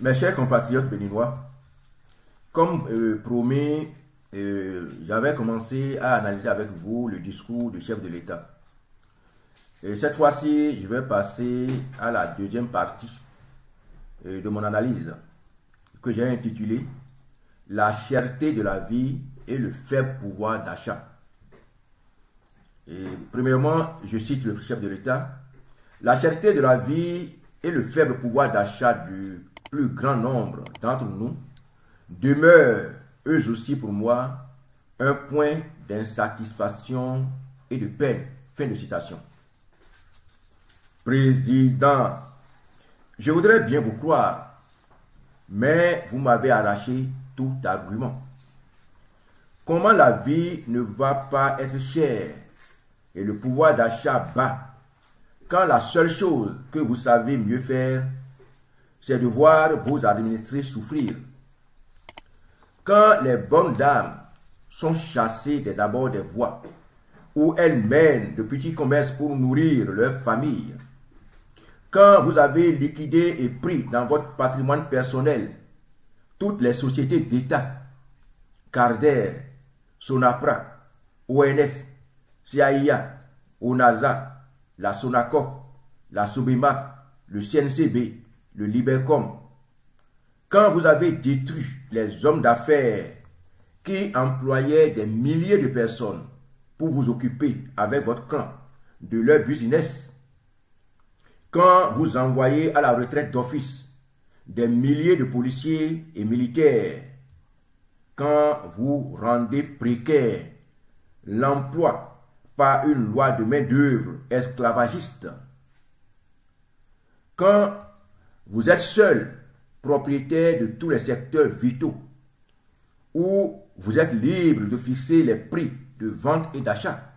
Mes chers compatriotes béninois, comme promis, j'avais commencé à analyser avec vous le discours du chef de l'État. Et cette fois-ci, je vais passer à la deuxième partie de mon analyse que j'ai intitulée La cherté de la vie et le faible pouvoir d'achat. Et premièrement, je cite le chef de l'État. La cherté de la vie et le faible pouvoir d'achat du plus grand nombre d'entre nous demeurent, eux aussi pour moi, un point d'insatisfaction et de peine. Fin de citation. Président, je voudrais bien vous croire, mais vous m'avez arraché tout argument. Comment la vie ne va pas être chère et le pouvoir d'achat bas quand la seule chose que vous savez mieux faire, c'est de voir vos administrés souffrir? Quand les bonnes dames sont chassées d'abord des voies où elles mènent de petits commerces pour nourrir leur famille, quand vous avez liquidé et pris dans votre patrimoine personnel toutes les sociétés d'État, Carder, Sonapra, ONS, CIA, ONASA, la Sonacop, la Sobema, le CNCB, le Libercom, quand vous avez détruit les hommes d'affaires qui employaient des milliers de personnes pour vous occuper avec votre clan de leur business, quand vous envoyez à la retraite d'office des milliers de policiers et militaires, quand vous rendez précaire l'emploi par une loi de main-d'œuvre esclavagiste, quand vous êtes seul propriétaire de tous les secteurs vitaux, où vous êtes libre de fixer les prix de vente et d'achat,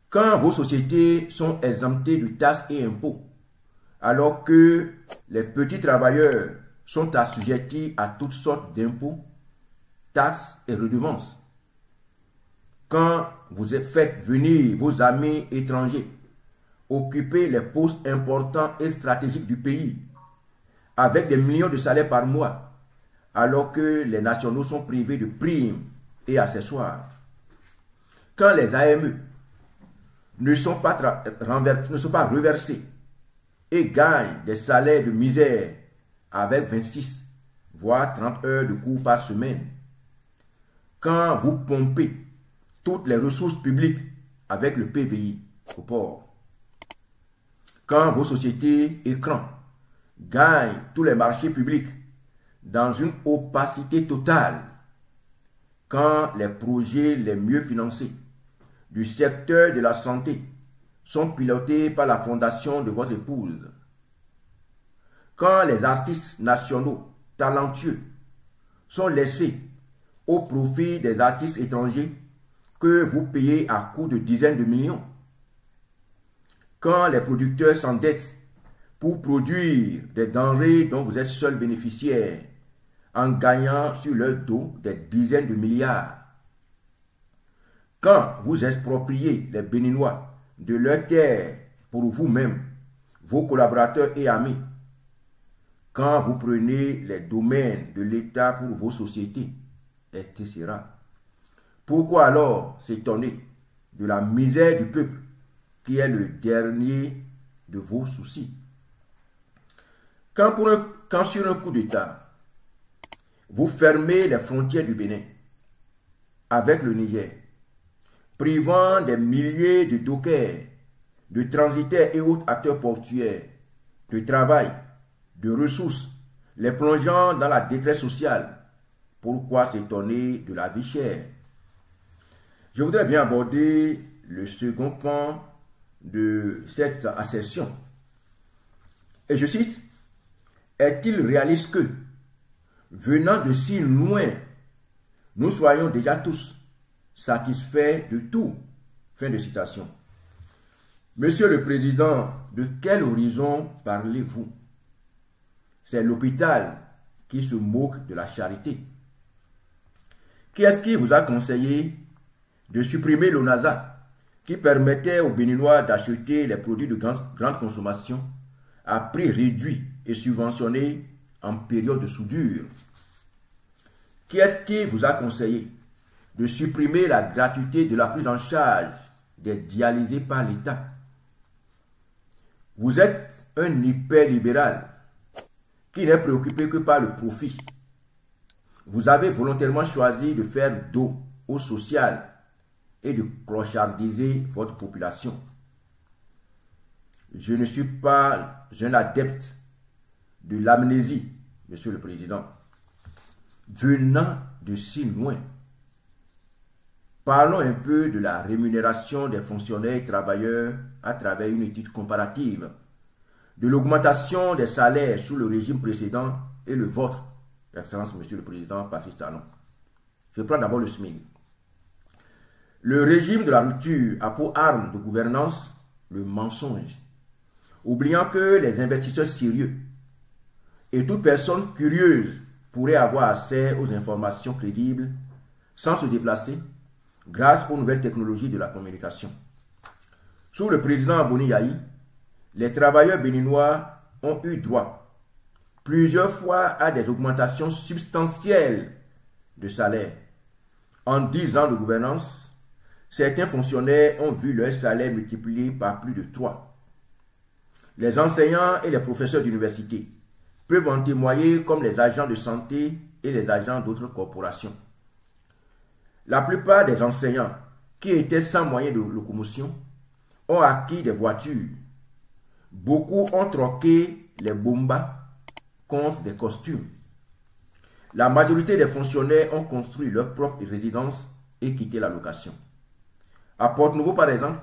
quand vos sociétés sont exemptées de taxes et impôts, alors que les petits travailleurs sont assujettis à toutes sortes d'impôts, taxes et redevances, quand vous faites venir vos amis étrangers occuper les postes importants et stratégiques du pays avec des millions de salaires par mois, alors que les nationaux sont privés de primes et accessoires, quand les AME ne sont pas reversés et gagnent des salaires de misère avec 26 voire 30 heures de cours par semaine, quand vous pompez toutes les ressources publiques avec le PVI au port, quand vos sociétés écrans gagnent tous les marchés publics dans une opacité totale, quand les projets les mieux financés du secteur de la santé sont pilotés par la fondation de votre épouse, quand les artistes nationaux talentueux sont laissés au profit des artistes étrangers que vous payez à coût de dizaines de millions, quand les producteurs s'endettent pour produire des denrées dont vous êtes seul bénéficiaire en gagnant sur leur dos des dizaines de milliards, quand vous expropriez les Béninois de leurs terres pour vous-même, vos collaborateurs et amis, quand vous prenez les domaines de l'État pour vos sociétés, etc. Pourquoi alors s'étonner de la misère du peuple qui est le dernier de vos soucis? Quand sur un coup d'État, vous fermez les frontières du Bénin avec le Niger, privant des milliers de dockers, de transitaires et autres acteurs portuaires de travail, de ressources, les plongeant dans la détresse sociale, pourquoi s'étonner de la vie chère? Je voudrais bien aborder le second pan de cette assertion. Et je cite, « Est-il réaliste que, venant de si loin, nous soyons déjà tous satisfaits de tout ?» Fin de citation. Monsieur le Président, de quel horizon parlez-vous? C'est l'hôpital qui se moque de la charité. Qui est-ce qui vous a conseillé de supprimer l'ONASA qui permettait aux Béninois d'acheter les produits de grande consommation à prix réduit et subventionnés en période de soudure. Qui est-ce qui vous a conseillé de supprimer la gratuité de la prise en charge des dialysés par l'État? Vous êtes un hyper-libéral qui n'est préoccupé que par le profit. Vous avez volontairement choisi de faire dos au social et de clochardiser votre population. Je ne suis pas un adepte de l'amnésie, Monsieur le Président. Venant de si loin, parlons un peu de la rémunération des fonctionnaires et travailleurs à travers une étude comparative de l'augmentation des salaires sous le régime précédent et le vôtre, Excellence Monsieur le Président Patrice Talon. Je prends d'abord le SMIC. Le régime de la rupture a pour arme de gouvernance le mensonge, oubliant que les investisseurs sérieux et toute personne curieuse pourrait avoir accès aux informations crédibles sans se déplacer grâce aux nouvelles technologies de la communication. Sous le président Boni Yayi, les travailleurs béninois ont eu droit plusieurs fois à des augmentations substantielles de salaire. En 10 ans de gouvernance, certains fonctionnaires ont vu leur salaire multiplié par plus de 3. Les enseignants et les professeurs d'université peuvent en témoigner, comme les agents de santé et les agents d'autres corporations. La plupart des enseignants qui étaient sans moyens de locomotion ont acquis des voitures. Beaucoup ont troqué les bombas contre des costumes. La majorité des fonctionnaires ont construit leur propre résidence et quitté la location. À Port-Nouveau, par exemple,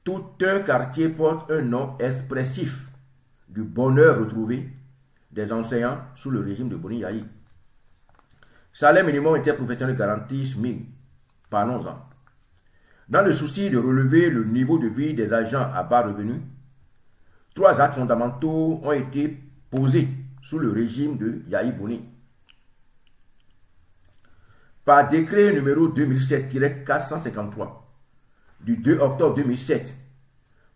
tout un quartier porte un nom expressif du bonheur retrouvé des enseignants sous le régime de Boni Yayi. Salaire minimum interprofessionnel garanti, SMIC. Parlons-en. Dans le souci de relever le niveau de vie des agents à bas revenus, 3 actes fondamentaux ont été posés sous le régime de Yayi Boni. Par décret numéro 2007-453 du 2 octobre 2007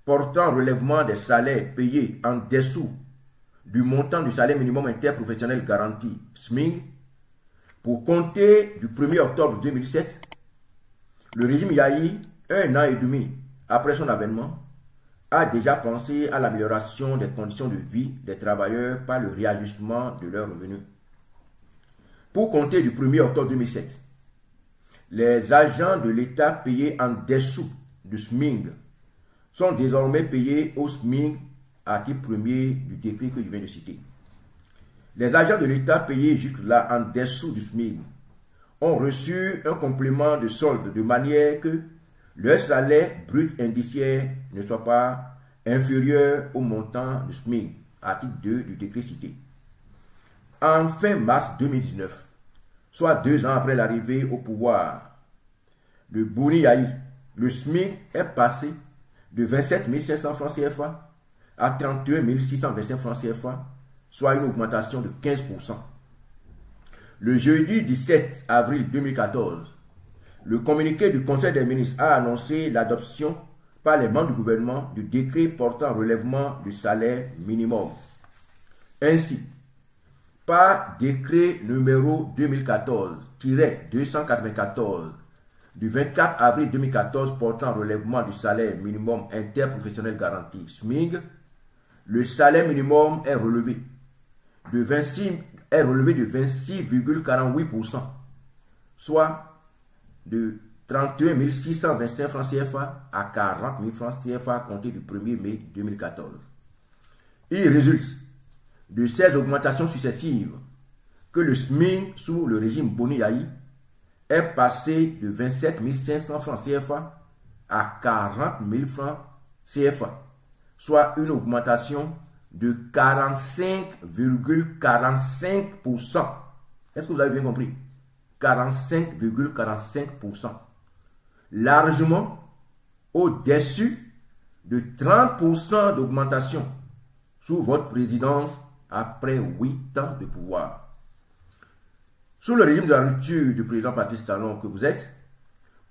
portant relèvement des salaires payés en dessous du montant du salaire minimum interprofessionnel garanti, SMIC, pour compter du 1er octobre 2007, le régime Yayi, 1 an et demi après son avènement, a déjà pensé à l'amélioration des conditions de vie des travailleurs par le réajustement de leurs revenus. Pour compter du 1er octobre 2007, les agents de l'État payés en dessous du SMIC sont désormais payés au SMIC à titre premier du décret que je viens de citer. Les agents de l'État payés jusque-là en dessous du SMIC ont reçu un complément de solde de manière que leur salaire brut indiciaire ne soit pas inférieur au montant du SMIC, article 2 du décret cité. En fin mars 2019, soit 2 ans après l'arrivée au pouvoir de Boni Yayi, le SMIC est passé de 27 500 francs CFA à 31 625 francs CFA, soit une augmentation de 15%. Le jeudi 17 avril 2014, le communiqué du Conseil des ministres a annoncé l'adoption par les membres du gouvernement du décret portant relèvement du salaire minimum. Ainsi, par décret numéro 2014-294 du 24 avril 2014 portant relèvement du salaire minimum interprofessionnel garanti, SMIC, le salaire minimum est relevé de 26,48%, soit de 31 625 francs CFA à 40 000 francs CFA compté du 1er mai 2014. Il résulte de ces augmentations successives que le SMIC sous le régime Boni Yayi est passé de 27 500 francs CFA à 40 000 francs CFA, soit une augmentation de 45,45%. Est-ce que vous avez bien compris? 45,45%. Largement au-dessus de 30% d'augmentation sous votre présidence après 8 ans de pouvoir. Sous le régime de la rupture du président Patrice Talon que vous êtes,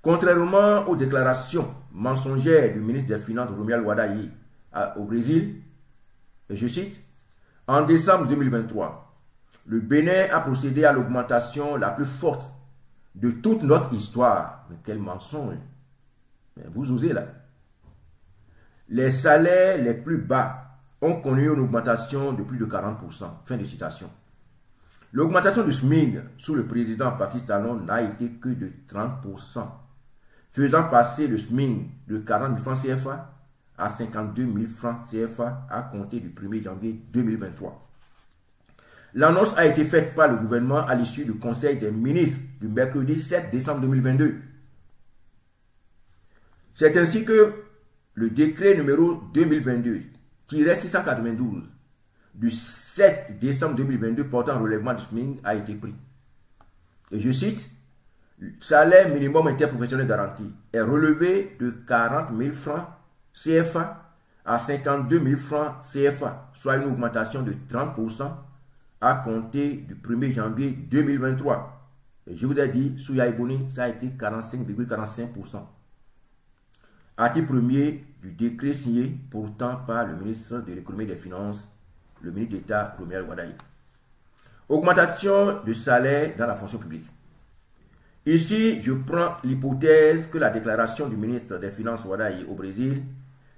contrairement aux déclarations mensongères du ministre des Finances Romuald Wadaye au Brésil, et je cite, « En décembre 2023, le Bénin a procédé à l'augmentation la plus forte de toute notre histoire. Mais quel mensonge! Mais vous osez là. Les salaires les plus bas ont connu une augmentation de plus de 40%. Fin de citation. L'augmentation du SMIC sous le président Patrice Talon n'a été que de 30%, faisant passer le SMIC de 40 000 francs CFA à 52 000 francs CFA à compter du 1er janvier 2023. L'annonce a été faite par le gouvernement à l'issue du Conseil des ministres du mercredi 7 décembre 2022. C'est ainsi que le décret numéro 2022-692 du 7 décembre 2022 portant relèvement du SMIC a été pris. Et je cite, le salaire minimum interprofessionnel garanti est relevé de 40 000 francs CFA à 52 000 francs CFA, soit une augmentation de 30% à compter du 1er janvier 2023. Et je vous ai dit, sous Yaïbouni, ça a été 45,45%. Article premier du décret signé pourtant par le ministre de l'économie et des finances, le ministre d'État Romuald Wardai. Augmentation de salaire dans la fonction publique. Ici, je prends l'hypothèse que la déclaration du ministre des Finances Wardai au Brésil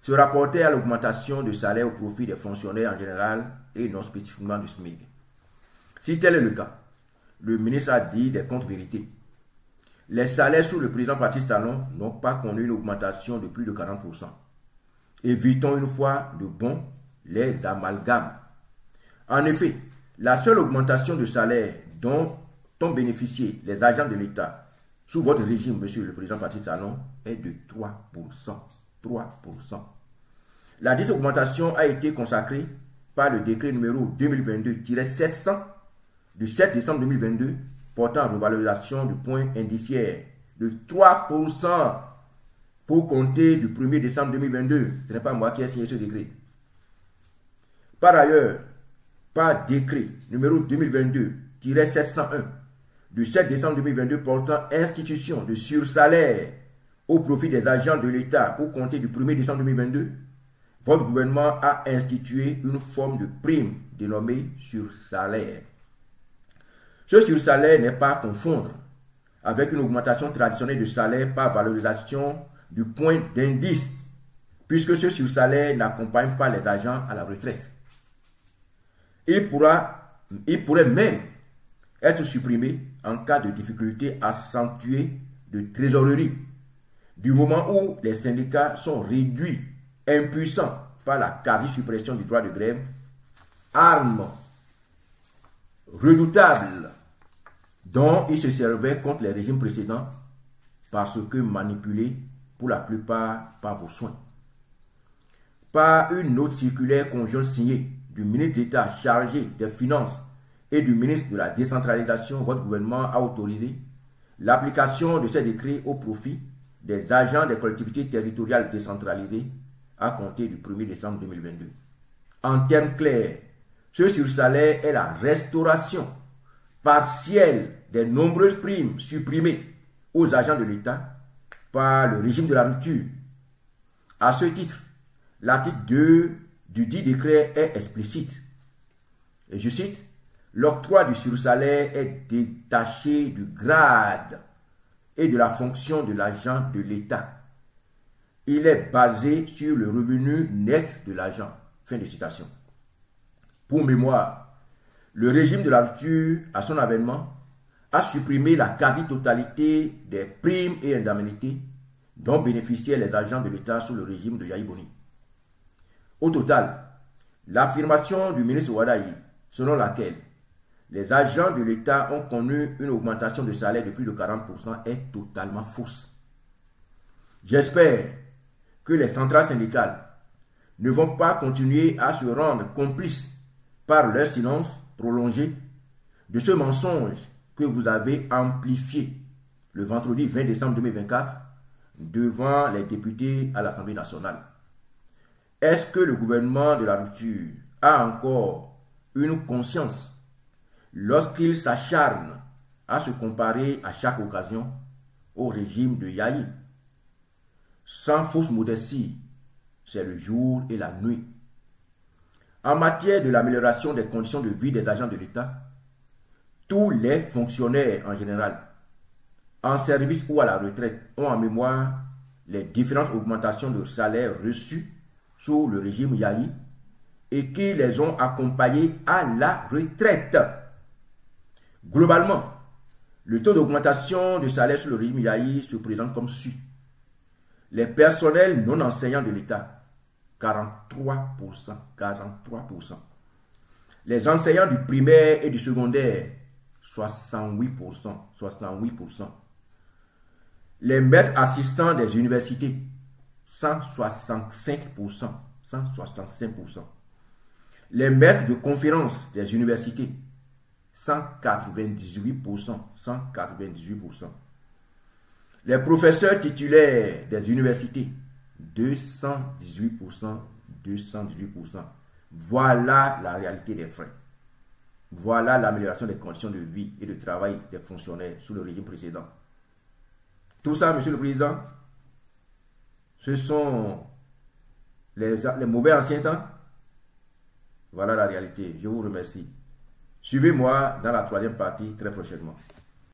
se rapportait à l'augmentation de salaire au profit des fonctionnaires en général et non spécifiquement du SMIC. Si tel est le cas, le ministre a dit des contre-vérités. Les salaires sous le président Patrice Talon n'ont pas connu une augmentation de plus de 40%. Évitons une fois de bon les amalgames. En effet, la seule augmentation de salaire dont ont bénéficié les agents de l'État sous votre régime, monsieur le président Patrice Talon, est de 3%. 3%. La dite augmentation a été consacrée par le décret numéro 2022-700 du 7 décembre 2022 portant revalorisation du point indiciaire de 3% pour compter du 1er décembre 2022. Ce n'est pas moi qui ai signé ce décret. Par ailleurs, par décret numéro 2022-701 du 7 décembre 2022 portant institution de sursalaire au profit des agents de l'État pour compter du 1er décembre 2022, votre gouvernement a institué une forme de prime dénommée sursalaire. Ce sursalaire n'est pas à confondre avec une augmentation traditionnelle de salaire par valorisation du point d'indice, puisque ce sursalaire n'accompagne pas les agents à la retraite. Il pourrait même être supprimé en cas de difficulté accentuée de trésorerie, du moment où les syndicats sont réduits, impuissants par la quasi-suppression du droit de grève, arme redoutable dont ils se servaient contre les régimes précédents parce que manipulés pour la plupart par vos soins. Par une note circulaire conjointe signée du ministre d'État chargé des Finances et du ministre de la Décentralisation, votre gouvernement a autorisé l'application de ces décrets au profit des agents des collectivités territoriales décentralisées à compter du 1er décembre 2022. En termes clairs, ce sursalaire est la restauration partielle des nombreuses primes supprimées aux agents de l'État par le régime de la rupture. À ce titre, l'article 2 du dit décret est explicite. Et je cite, l'octroi du sursalaire est détaché du grade et de la fonction de l'agent de l'État. Il est basé sur le revenu net de l'agent. Fin de citation. Pour mémoire, le régime de la rupture, à son avènement, a supprimé la quasi-totalité des primes et indemnités dont bénéficiaient les agents de l'État sous le régime de Yaïbouni. Au total, l'affirmation du ministre Wardai, selon laquelle les agents de l'État ont connu une augmentation de salaire de plus de 40% est totalement fausse. J'espère que les centrales syndicales ne vont pas continuer à se rendre complices par leur silence prolongé de ce mensonge que vous avez amplifié le vendredi 20 décembre 2024 devant les députés à l'Assemblée nationale. Est-ce que le gouvernement de la rupture a encore une conscience lorsqu'il s'acharne à se comparer à chaque occasion au régime de Yahi? Sans fausse modestie, c'est le jour et la nuit. En matière de l'amélioration des conditions de vie des agents de l'État, tous les fonctionnaires en général, en service ou à la retraite, ont en mémoire les différentes augmentations de salaire reçues sous le régime Yahi et qui les ont accompagnés à la retraite. Globalement, le taux d'augmentation de salaire sous le régime Yahi se présente comme suit. Les personnels non enseignants de l'État, 43%, 43%. Les enseignants du primaire et du secondaire, 68%, 68%. Les maîtres assistants des universités, 165%, 165%. Les maîtres de conférences des universités, 198%, 198%. Les professeurs titulaires des universités, 218%, 218%. Voilà la réalité des frais. Voilà l'amélioration des conditions de vie et de travail des fonctionnaires sous le régime précédent. Tout ça, Monsieur le Président, ce sont les mauvais anciens temps. Voilà la réalité. Je vous remercie. Suivez-moi dans la troisième partie très prochainement.